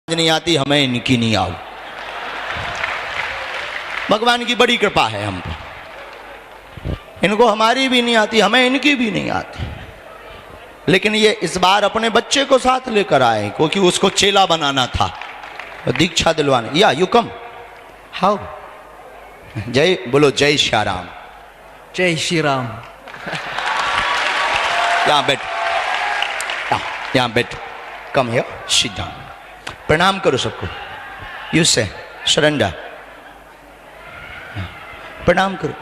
नहीं आती, हमें इनकी नहीं आओ। भगवान की बड़ी कृपा है हम पर, इनको हमारी भी नहीं आती, हमें इनकी भी नहीं आती। लेकिन ये इस बार अपने बच्चे को साथ लेकर आए क्योंकि उसको चेला बनाना था, दीक्षा दिलवाने। या यू कम, हाउ, जय बोलो, जय श्री राम। जय श्री राम। यहाँ बैठ, यहाँ बैठ, कम हियर, सिट डाउन। प्रणाम करो सबको, यू से सरेंडर, प्रणाम करो।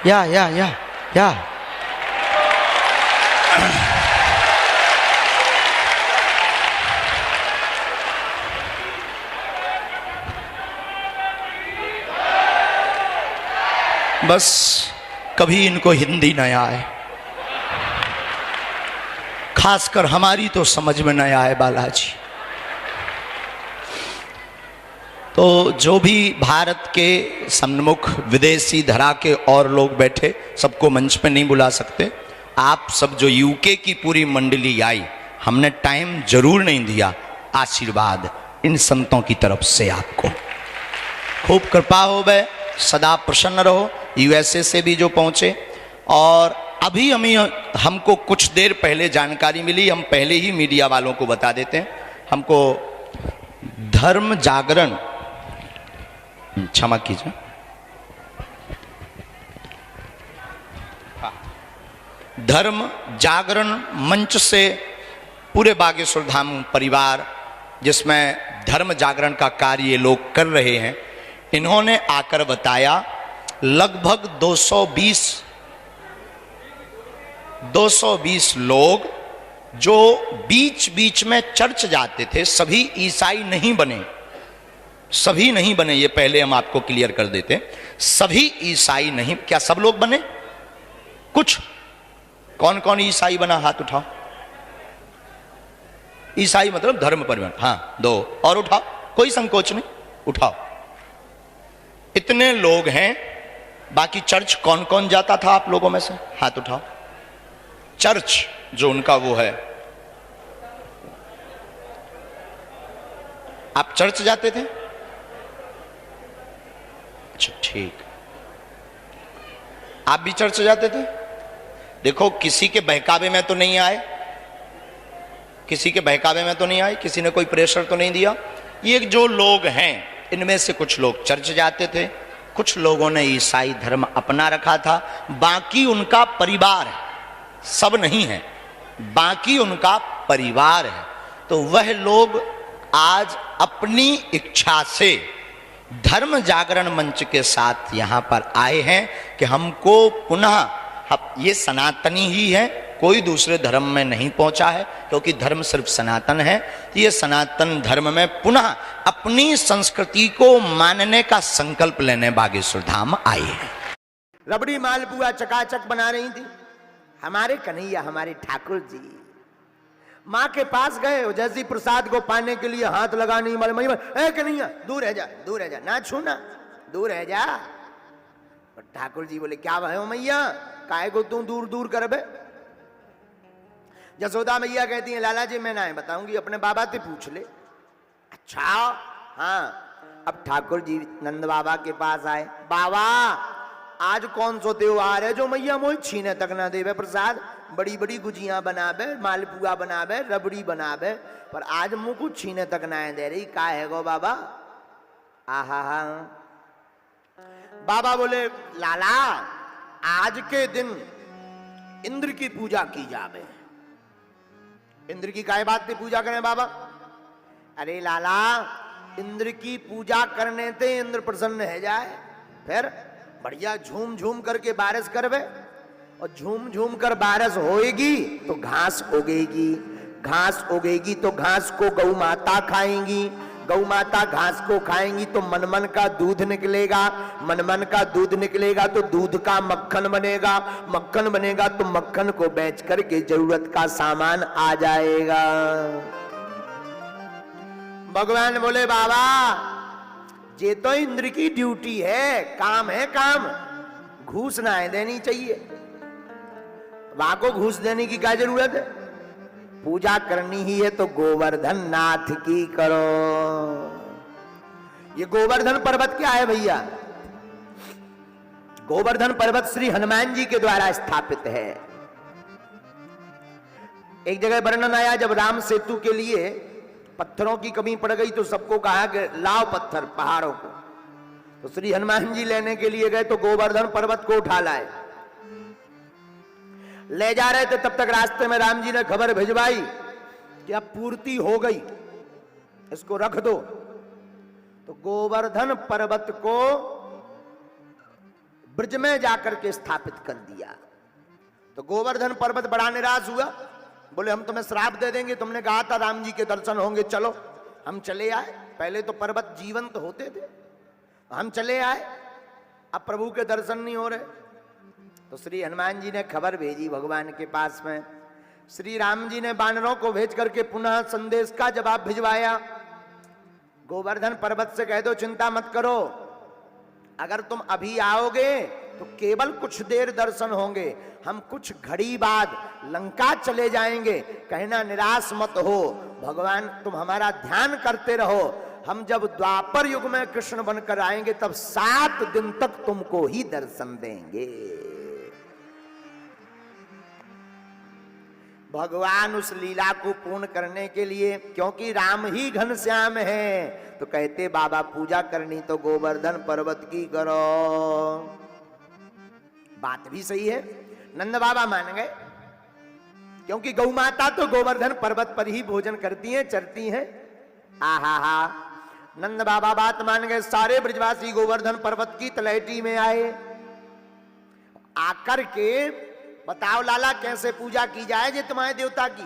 या बस कभी इनको हिंदी न आए, खासकर हमारी तो समझ में न आए बालाजी। तो जो भी भारत के सन्मुख विदेशी धरा के और लोग बैठे, सबको मंच पे नहीं बुला सकते। आप सब जो यूके की पूरी मंडली आई, हमने टाइम जरूर नहीं दिया। आशीर्वाद इन संतों की तरफ से आपको खूब कृपा हो गए, सदा प्रसन्न रहो। यूएसए से भी जो पहुंचे, और अभी हमको कुछ देर पहले जानकारी मिली, हम पहले ही मीडिया वालों को बता देते हैं। हमको धर्म जागरण, क्षमा कीजिए, धर्म जागरण मंच से पूरे बागेश्वर धाम परिवार, जिसमें धर्म जागरण का कार्य ये लोग कर रहे हैं, इन्होंने आकर बताया लगभग 220 लोग जो बीच बीच में चर्च जाते थे, सभी ईसाई नहीं बने, सभी नहीं बने। ये पहले हम आपको क्लियर कर देते, सभी ईसाई नहीं। क्या सब लोग बने? कुछ। कौन कौन ईसाई बना, हाथ उठाओ। ईसाई मतलब धर्म परिवर्तन, हाँ, 2 और उठाओ, कोई संकोच नहीं, उठाओ। इतने लोग हैं। बाकी चर्च कौन कौन जाता था आप लोगों में से, हाथ उठाओ। चर्च जो उनका वो है, आप चर्च जाते थे? अच्छा, ठीक। आप भी चर्च जाते थे? देखो, किसी के बहकावे में तो नहीं आए, किसी के बहकावे में तो नहीं आए, किसी ने कोई प्रेशर तो नहीं दिया। ये जो लोग हैं, इनमें से कुछ लोग चर्च जाते थे, कुछ लोगों ने ईसाई धर्म अपना रखा था, बाकी उनका परिवार है, सब नहीं है, बाकी उनका परिवार है। तो वह लोग आज अपनी इच्छा से धर्म जागरण मंच के साथ यहां पर आए हैं कि हमको पुनः, ये सनातनी ही है, कोई दूसरे धर्म में नहीं पहुंचा है, क्योंकि धर्म सिर्फ सनातन है। ये सनातन धर्म में पुनः अपनी संस्कृति को मानने का संकल्प लेने बागेश्वर धाम आए हैं। रबड़ी मालपुआ चकाचक बना रही थी हमारे कन्हैया, हमारे ठाकुर जी। माँ के पास गए, जैसी प्रसाद को पाने के लिए हाथ लगाने वाले, ए कन्हैया दूर रह जा, दूर रह जा, ना छूना, दूर रह जा। और ठाकुर जी बोले, क्या भयो मैया, काहे को तू दूर दूर कर बे? जसोदा मैया कहती है, लाला जी मैं ना बताऊंगी, अपने बाबा से पूछ ले। अच्छा, हाँ। अब ठाकुर जी नंद बाबा के पास आए। बाबा, आज कौन सो त्योहार है जो मैया मोहि छीने तक ना देवे प्रसाद? बड़ी बड़ी गुजियां बनावे, मालपुआ बनावे, रबड़ी बनावे, पर आज मुंह को छीने तक ना दे रही, का है गो बाबा? आहा हा। बाबा बोले, लाला आज के दिन इंद्र की पूजा की जावे। इंद्र की काय बात पे पूजा करें बाबा? अरे लाला, इंद्र की पूजा करने से इंद्र प्रसन्न है जाए, फिर बढ़िया झूम झूम करके बारिश करवे, और झूम झूम कर बारिश होएगी तो घास उगेगी, घास उगेगी तो घास को गौ माता खाएंगी, गौ माता घास को खाएंगी तो मनमन का दूध निकलेगा, मनमन का दूध निकलेगा तो दूध का मक्खन बनेगा, मक्खन बनेगा तो मक्खन को बेच करके जरूरत का सामान आ जाएगा। भगवान बोले, बाबा ये तो इंद्र की ड्यूटी है, काम है काम, घूस ना देनी चाहिए। वहां को घूस देने की क्या जरूरत है? पूजा करनी ही है तो गोवर्धन नाथ की करो। ये गोवर्धन पर्वत क्या है भैया? गोवर्धन पर्वत श्री हनुमान जी के द्वारा स्थापित है। एक जगह वर्णन आया, जब राम सेतु के लिए पत्थरों की कमी पड़ गई तो सबको कहा कि लाओ पत्थर पहाड़ों को, तो श्री हनुमान जी लेने के लिए गए तो गोवर्धन पर्वत को उठा लाए। ले जा रहे थे, तब तक रास्ते में राम जी ने खबर भिजवाई कि अब पूर्ति हो गई, इसको रख दो। तो गोवर्धन पर्वत को ब्रज में जाकर के स्थापित कर दिया। तो गोवर्धन पर्वत बड़ा निराश हुआ, बोले हम तुम्हें श्राप दे देंगे, तुमने कहा था राम जी के दर्शन होंगे, चलो। हम चले आए, पहले तो पर्वत जीवंत होते थे, हम चले आए, अब प्रभु के दर्शन नहीं हो रहे। तो श्री हनुमान जी ने खबर भेजी भगवान के पास में। श्री राम जी ने बानरों को भेज करके पुनः संदेश का जवाब भिजवाया। गोवर्धन पर्वत से कह दो चिंता मत करो, अगर तुम अभी आओगे तो केवल कुछ देर दर्शन होंगे, हम कुछ घड़ी बाद लंका चले जाएंगे, कहना निराश मत हो, भगवान तुम हमारा ध्यान करते रहो, हम जब द्वापर युग में कृष्ण बनकर आएंगे तब 7 दिन तक तुमको ही दर्शन देंगे। भगवान उस लीला को पूर्ण करने के लिए, क्योंकि राम ही घनश्याम है, तो कहते बाबा पूजा करनी तो गोवर्धन पर्वत की करो। बात भी सही है, नंद बाबा मान गए, क्योंकि गौ माता तो गोवर्धन पर्वत पर ही भोजन करती हैं, चरती हैं। आहा हा, नंद बाबा बात मान गए। सारे ब्रजवासी गोवर्धन पर्वत की तलहटी में आए। आकर के बताओ लाला कैसे पूजा की जाए जे तुम्हारे देवता की?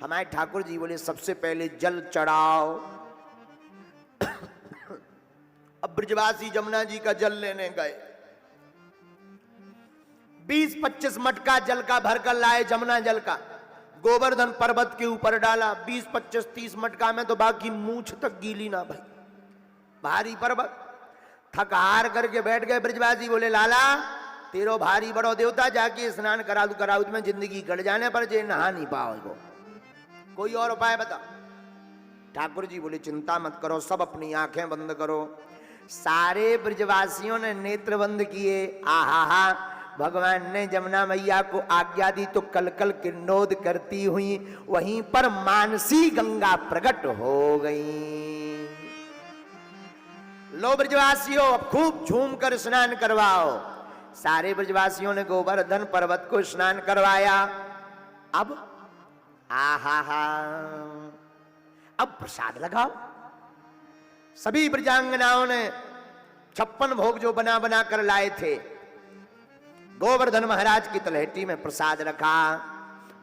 हमारे ठाकुर जी बोले सबसे पहले जल चढ़ाओ। अब ब्रजवासी जमुना जी का जल लेने गए, 20-25 मटका जल का भरकर लाए, जमुना जल का गोवर्धन पर्वत के ऊपर डाला। 20-25-30 मटका में तो बाकी मूछ तक गीली ना भाई, भारी पर्वत। थक हार करके बैठ गए ब्रजवासी, बोले लाला तेरो भारी बड़ो देवता, जाके स्नान करा दू में जिंदगी गड़ जाने पर जे नहा नहीं पाओ, कोई और उपाय बता। ठाकुर जी बोले चिंता मत करो, सब अपनी आंखें बंद करो। सारे ब्रजवासियों ने नेत्र बंद किए। आहा हा, भगवान ने जमुना मैया को आज्ञा दी तो कलकल किन्नौद करती हुई वहीं पर मानसी गंगा प्रकट हो गई। लो ब्रजवासियों अब खूब झूम कर स्नान करवाओ। सारे ब्रजवासियों ने गोवर्धन पर्वत को स्नान करवाया। अब आहा हा, अब प्रसाद लगाओ। सभी ब्रजांगनाओं ने 56 भोग जो बना बना कर लाए थे, गोवर्धन महाराज की तलहटी में प्रसाद रखा।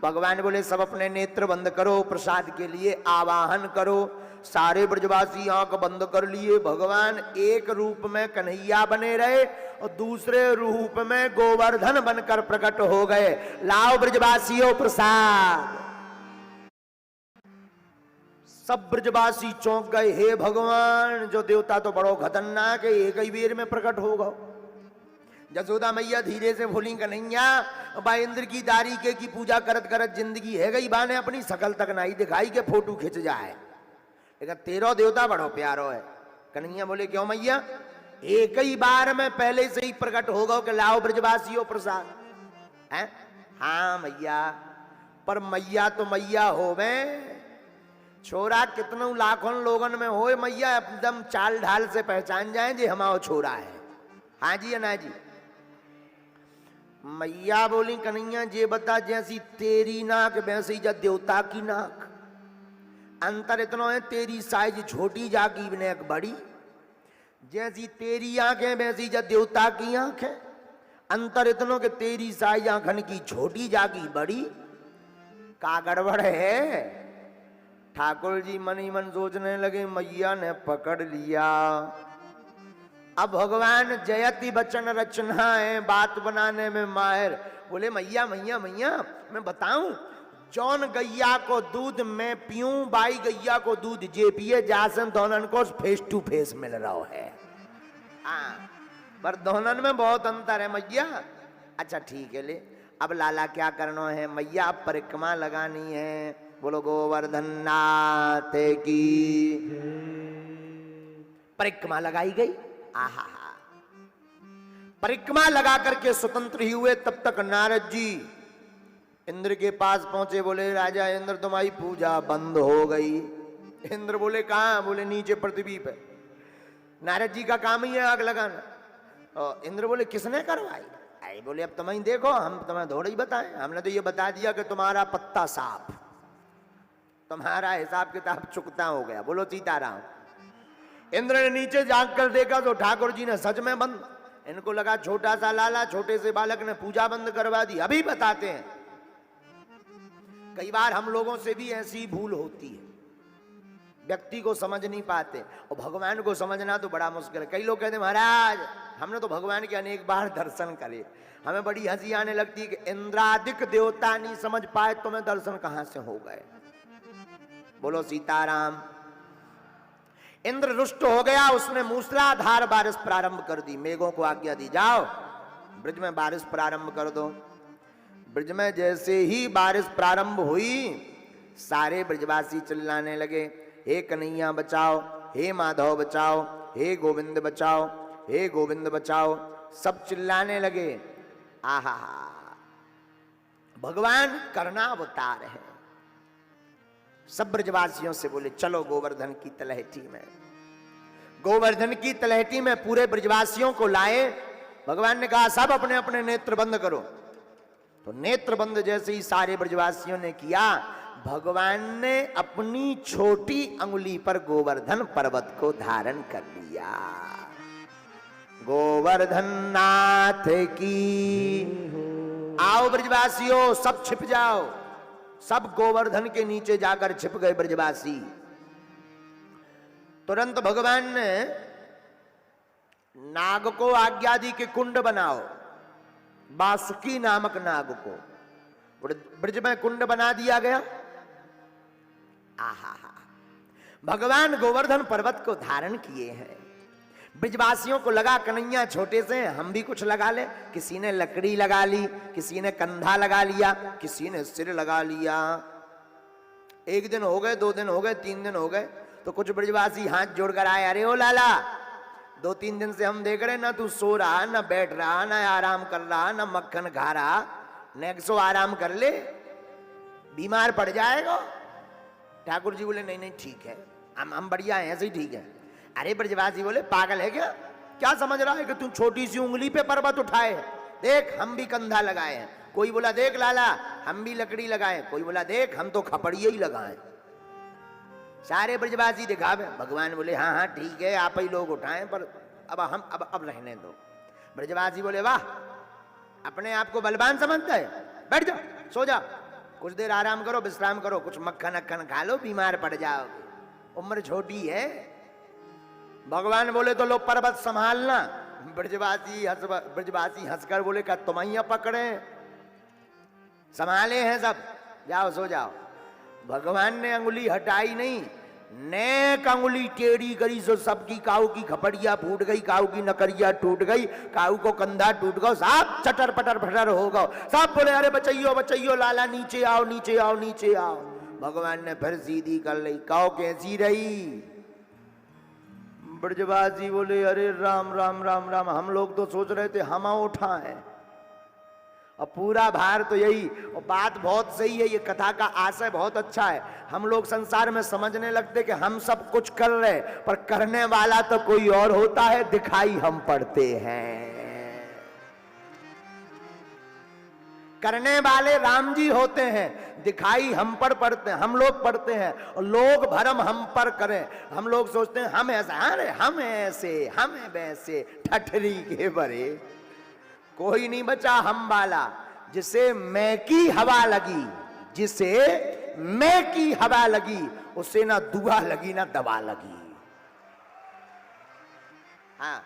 भगवान बोले सब अपने नेत्र बंद करो, प्रसाद के लिए आवाहन करो। सारे ब्रजवासी आंख बंद कर लिए। भगवान एक रूप में कन्हैया बने रहे और दूसरे रूप में गोवर्धन बनकर प्रकट हो गए। लाओ ब्रजवासियों प्रसाद। सब ब्रजवासी चौंक गए, हे भगवान जो देवता तो बड़ो खतरनाक है, एक ही बेर में प्रकट होगा। जसोदा मैया धीरे से बोली कन्हैया बा इंद्र की दारी के की पूजा करत करत जिंदगी है गई बाने अपनी शकल तक नहीं दिखाई के फोटो खिंच जाए, लेकिन तेरो देवता बड़ो प्यारो है। कन्हैया बोले क्यों मैया? एक ही बार में पहले से ही प्रकट होगा कि लाओ ब्रजवासियों प्रसाद है। हाँ मैया, पर मैया तो मैया होवे, छोरा कितनों लाखों लोगन में होए, मैया एकदम चाल ढाल से पहचान जाए जे हमारा छोरा है। हाँ जी या ना जी? मैया बोली कन्हैया जे बता, जैसी तेरी नाक वैसी जा देवता की नाक, अंतर इतना है तेरी साइज छोटी जाकी नेक बड़ी, जैसी तेरी आंखें वैसी जा देवता की आंखें, अंतर इतनो कि तेरी साइज आंखन की छोटी जाकी बड़ी। का गड़बड़ है? ठाकुर जी मन ही मन सोचने लगे मैया ने पकड़ लिया। अब भगवान जयति वचन रचना है, बात बनाने में माहिर। बोले मैया मैया मैया मैं बताऊं, जौन गैया को दूध मैं पीऊं, बाई गैया को दूध जे पिए, जासन दोनों को फेस टू फेस मिल रहा है। हाँ, पर दोनों में बहुत अंतर है मैया। अच्छा ठीक है, ले अब लाला क्या करना है? मैया अब परिक्रमा लगानी है। बोलो गोवर्धन नाथ की। परिक्रमा लगाई गई। आहा, परिक्रमा लगा करके स्वतंत्र ही हुए। तब तक नारद जी इंद्र के पास पहुंचे। बोले राजा इंद्र तुम्हारी पूजा बंद हो गई। इंद्र बोले कहां? बोले नीचे पृथ्वी पे। नारद जी का काम ही है आग लगाना। और इंद्र बोले किसने करवाई? आई बोले अब तुम ही देखो, हम तुम्हें थोड़ा ही बताएं। हमने तो ये बता दिया कि तुम्हारा पत्ता साफ, तुम्हारा हिसाब किताब चुकता हो गया। बोलो सीताराम। इंद्र ने नीचे जाग कर देखा तो ठाकुर जी ने सच में बंद। इनको लगा छोटा सा लाला, छोटे से बालक ने पूजा बंद करवा दी। अभी बताते हैं। कई बार हम लोगों से भी ऐसी भूल होती है, व्यक्ति को समझ नहीं पाते और भगवान को समझना तो बड़ा मुश्किल है। कई लोग कहते हैं महाराज हमने तो भगवान के अनेक बार दर्शन करे। हमें बड़ी हंसी आने लगती है कि इंद्रादिक देवता नहीं समझ पाए तो मैं दर्शन कहां से हो गए। बोलो सीताराम। इंद्र रुष्ट हो गया। उसने मूसलाधार बारिश प्रारंभ कर दी। मेघों को आज्ञा दी जाओ ब्रज में बारिश प्रारंभ कर दो। ब्रज में जैसे ही बारिश प्रारंभ हुई सारे ब्रजवासी चिल्लाने लगे, हे कन्हैया बचाओ, हे माधव बचाओ, हे गोविंद बचाओ, हे गोविंद बचाओ। सब चिल्लाने लगे। आहा, भगवान करनावतार है। सब ब्रजवासियों से बोले चलो गोवर्धन की तलहटी में। गोवर्धन की तलहटी में पूरे ब्रजवासियों को लाए। भगवान ने कहा सब अपने अपने नेत्र बंद करो। तो नेत्र बंद जैसे ही सारे ब्रजवासियों ने किया, भगवान ने अपनी छोटी अंगुली पर गोवर्धन पर्वत को धारण कर लिया। गोवर्धन नाथ की। आओ ब्रजवासियों सब छिप जाओ। सब गोवर्धन के नीचे जाकर छिप गए ब्रजवासी। तुरंत भगवान ने नाग को आज्ञा दी कि कुंड बनाओ। बासुकी नामक नाग को ब्रज में कुंड बना दिया गया। आहा, भगवान गोवर्धन पर्वत को धारण किए हैं। ब्रजवासियों को लगा कन्हैया छोटे से हम भी कुछ लगा ले। किसी ने लकड़ी लगा ली, किसी ने कंधा लगा लिया, किसी ने सिर लगा लिया। एक दिन हो गए, 2 दिन हो गए, 3 दिन हो गए तो कुछ ब्रजवासी हाथ जोड़कर आए। अरे ओ लाला 2-3 दिन से हम देख रहे ना तू सो रहा, ना बैठ रहा, ना आराम कर रहा, ना मक्खन खा रहा, नेक्सो आराम कर ले, बीमार पड़ जाएगा। ठाकुर जी बोले नहीं नहीं ठीक है, हम बढ़िया हैं, ऐसे ही ठीक है। अरे ब्रजवासी बोले पागल है क्या समझ रहा है कि तू छोटी सी उंगली पे पर्वत उठाए? देख हम भी कंधा लगाए हैं। कोई बोला देख लाला हम भी लकड़ी लगाए। कोई बोला देख हम तो खपड़िए ही लगाए। सारे ब्रजवासी दिखावे। भगवान बोले हाँ हाँ ठीक है आप ही लोग उठाएं पर अब रहने दो। ब्रजवासी बोले वाह अपने आप को बलवान समझता है, बैठ जाओ सो जाओ, कुछ देर आराम करो, विश्राम करो, कुछ मक्खन अक्खन खा लो, बीमार पड़ जाओगे, उम्र छोटी है। भगवान बोले तो लो पर्वत संभालना। ब्रजवासी हंसकर बोले क्या तुम ही पकड़े? संभाले हैं सब, जाओ सो जाओ। भगवान ने अंगुली हटाई नहीं, नेक अंगुली टेढ़ी करी सो सबकी काऊ की खपड़िया फूट गई, काऊ की नकरिया टूट गई, काऊ को कंधा टूट गया, सब चटर पटर फटर हो गए। सब बोले अरे बचैयो बचैयो लाला नीचे आओ नीचे आओ नीचे आओ। भगवान ने फिर सीधी कर ली। काऊ कैसी रही? ब्रजवासी बोले अरे राम राम राम राम, हम लोग तो सोच रहे थे हम उठाएं और पूरा भार तो यही। और बात बहुत सही है, ये कथा का आशय बहुत अच्छा है। हम लोग संसार में समझने लगते कि हम सब कुछ कर रहे, पर करने वाला तो कोई और होता है, दिखाई हम पड़ते हैं। करने वाले राम जी होते हैं, दिखाई हम पर पड़ते हैं, हम लोग पड़ते हैं और लोग भरम हम पर करें। हम लोग सोचते हैं हम ऐसा, अरे हम ऐसे हम वैसे, ठठरी के बरे। कोई नहीं बचा हम वाला। जिसे मैं की हवा लगी, जिसे मैं की हवा लगी, उसे ना दुआ लगी ना दवा लगी। हाँ,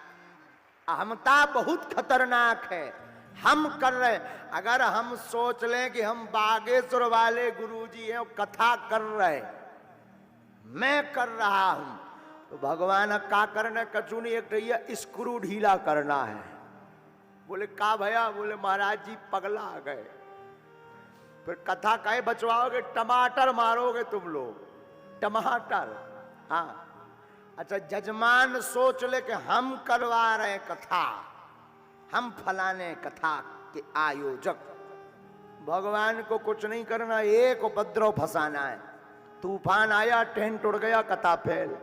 अहमता बहुत खतरनाक है। हम कर रहे, अगर हम सोच लें कि हम बागेश्वर वाले गुरुजी हैं, कथा कर रहे, मैं कर रहा हूं, तो भगवान का करने कचू नहीं, एक स्क्रू ढीला करना है। बोले का भैया? बोले महाराज जी पगला आ गए। फिर कथा कहे बचवाओगे, टमाटर मारोगे तुम लोग, टमाटर। हाँ अच्छा, जजमान सोच ले कि हम करवा रहे कथा, हम फलाने कथा के आयोजक। भगवान को कुछ नहीं करना, एक उपद्रव फंसाना है। तूफान आया, टेंट उड़ गया, कथा फेल।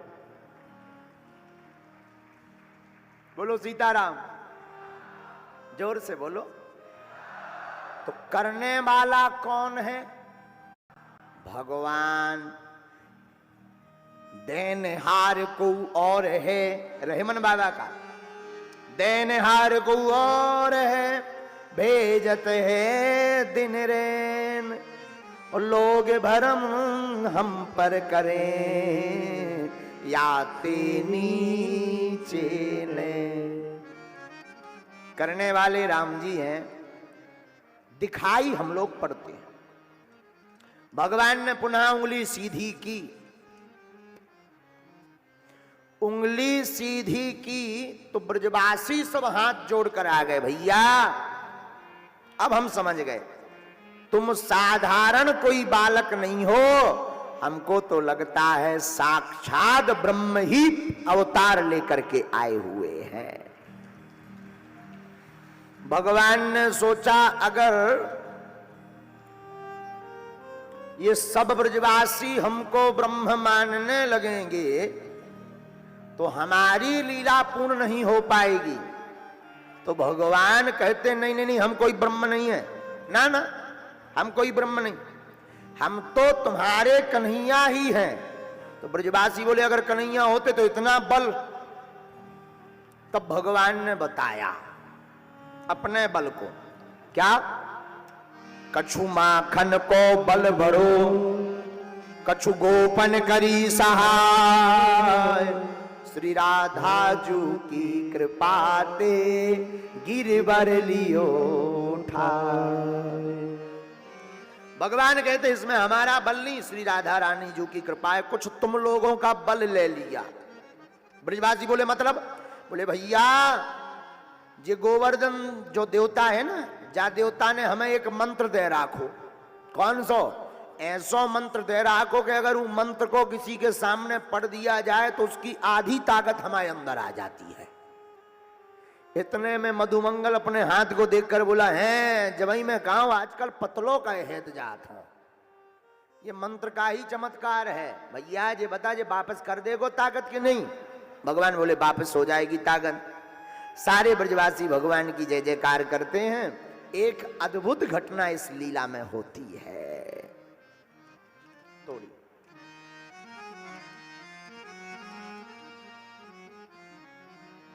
बोलो सीताराम, जोर से बोलो। तो करने वाला कौन है? भगवान। देनहार को और है, रहमन बाबा का, देनहार को और है, भेजत है दिन रैन, और लोग भरम हम पर करें, याते नीचे ले। करने वाले राम जी हैं, दिखाई हम लोग पड़ते हैं। भगवान ने पुनः उंगली सीधी की, उंगली सीधी की तो ब्रजवासी सब हाथ जोड़कर आ गए। भैया अब हम समझ गए, तुम साधारण कोई बालक नहीं हो, हमको तो लगता है साक्षात ब्रह्म ही अवतार लेकर के आए हुए हैं। भगवान ने सोचा अगर ये सब ब्रजवासी हमको ब्रह्म मानने लगेंगे तो हमारी लीला पूर्ण नहीं हो पाएगी। तो भगवान कहते नहीं नहीं नहीं, हम कोई ब्रह्म नहीं है, ना ना, हम कोई ब्रह्म नहीं, हम तो तुम्हारे कन्हैया ही हैं। तो ब्रजवासी बोले अगर कन्हैया होते तो इतना बल। तब भगवान ने बताया अपने बल को, क्या? कछु माखन को बल भरो, कछु गोपन करी सहाय, श्री राधा जू की कृपा ते गिरवर लियो ठाय। भगवान कहते इसमें हमारा बल नहीं, श्री राधा रानी जू की कृपा है, कुछ तुम लोगों का बल ले लिया। ब्रजवासी बोले मतलब? बोले भैया ये गोवर्धन जो देवता है ना, जा देवता ने हमें एक मंत्र दे राखो। कौन सो? ऐसो मंत्र दे राखो कि अगर वो मंत्र को किसी के सामने पढ़ दिया जाए तो उसकी आधी ताकत हमारे अंदर आ जाती है। इतने में मधुमंगल अपने हाथ को देखकर बोला, है जबई मैं कहूं आजकल पतलों का हेत जात हूं, ये मंत्र का ही चमत्कार है। भैया ये बता, ये वापस कर देगो ताकत कि नहीं? भगवान बोले वापस हो जाएगी ताकत। सारे ब्रजवासी भगवान की जय जयकार करते हैं। एक अद्भुत घटना इस लीला में होती है। थोड़ी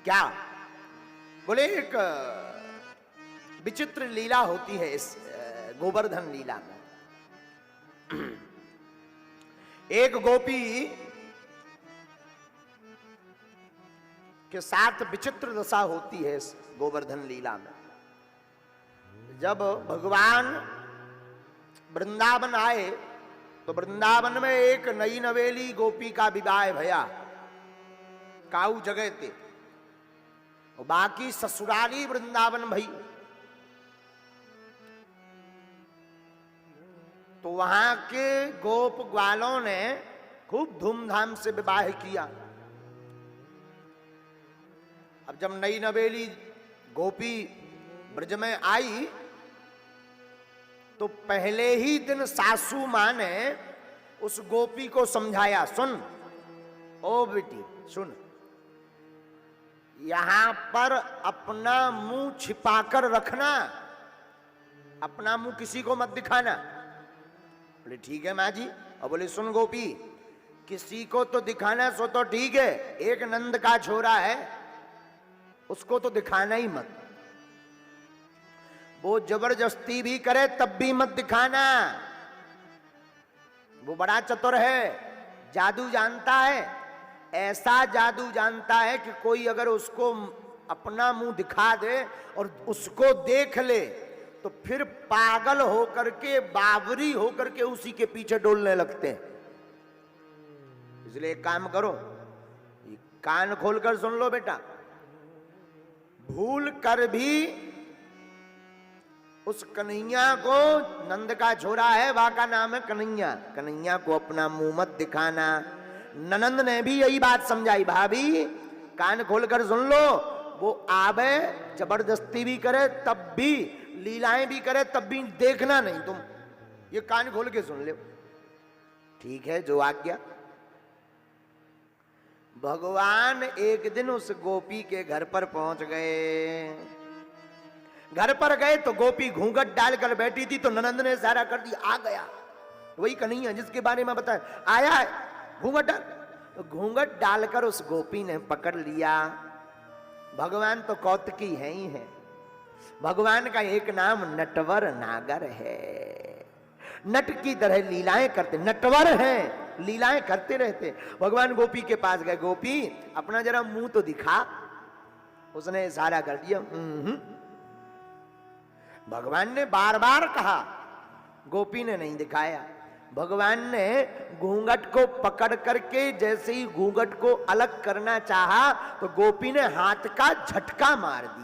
क्या बोले, एक विचित्र लीला होती है इस गोवर्धन लीला में। एक गोपी के साथ विचित्र दशा होती है इस गोवर्धन लीला में। जब भगवान वृंदावन आए तो वृंदावन में एक नई नवेली गोपी का विवाह भया, काऊ जगह थे, और बाकी ससुराली वृंदावन भई। तो वहां के गोप ग्वालों ने खूब धूमधाम से विवाह किया। अब जब नई नवेली गोपी ब्रज में आई तो पहले ही दिन सासू मां ने उस गोपी को समझाया, सुन ओ बेटी सुन, यहां पर अपना मुंह छिपाकर रखना, अपना मुंह किसी को मत दिखाना। बोले ठीक है मां जी। और बोले सुन गोपी, किसी को तो दिखाना सो तो ठीक है, एक नंद का छोरा है उसको तो दिखाना ही मत। वो जबरदस्ती भी करे तब भी मत दिखाना। वो बड़ा चतुर है, जादू जानता है, ऐसा जादू जानता है कि कोई अगर उसको अपना मुंह दिखा दे और उसको देख ले तो फिर पागल होकर के, बावरी होकर के उसी के पीछे डोलने लगते हैं। इसलिए एक काम करो, कान खोलकर सुन लो बेटा, भूल कर भी उस कन्हैया को, नंद का छोरा है, वहां का नाम है कन्हैया, कन्हैया को अपना मुंह मत दिखाना। ननंद ने भी यही बात समझाई, भाभी कान खोलकर सुन लो, वो आवे जबरदस्ती भी करे तब भी, लीलाएं भी करे तब भी देखना नहीं तुम, ये कान खोल के सुन ले। ठीक है, जो आज्ञा। भगवान एक दिन उस गोपी के घर पर पहुंच गए। घर पर गए तो गोपी घूंघट डालकर बैठी थी, तो ननंद ने इशारा कर दिया, आ गया वही कन्हैया जिसके बारे में बताया, आया है घूंघट डाल। तो घूंघट डालकर उस गोपी ने पकड़ लिया। भगवान तो कौतकी है ही है, भगवान का एक नाम नटवर नागर है। नट की तरह लीलाएं करते, नटवर हैं, लीलाएं करते रहते। भगवान गोपी के पास गए, गोपी अपना जरा मुंह तो दिखा। उसने इशारा कर दिया। भगवान ने बार बार कहा, गोपी ने नहीं दिखाया। भगवान ने घूंघट को पकड़ करके जैसे ही घूंघट को अलग करना चाहा, तो गोपी ने हाथ का झटका मार दिया।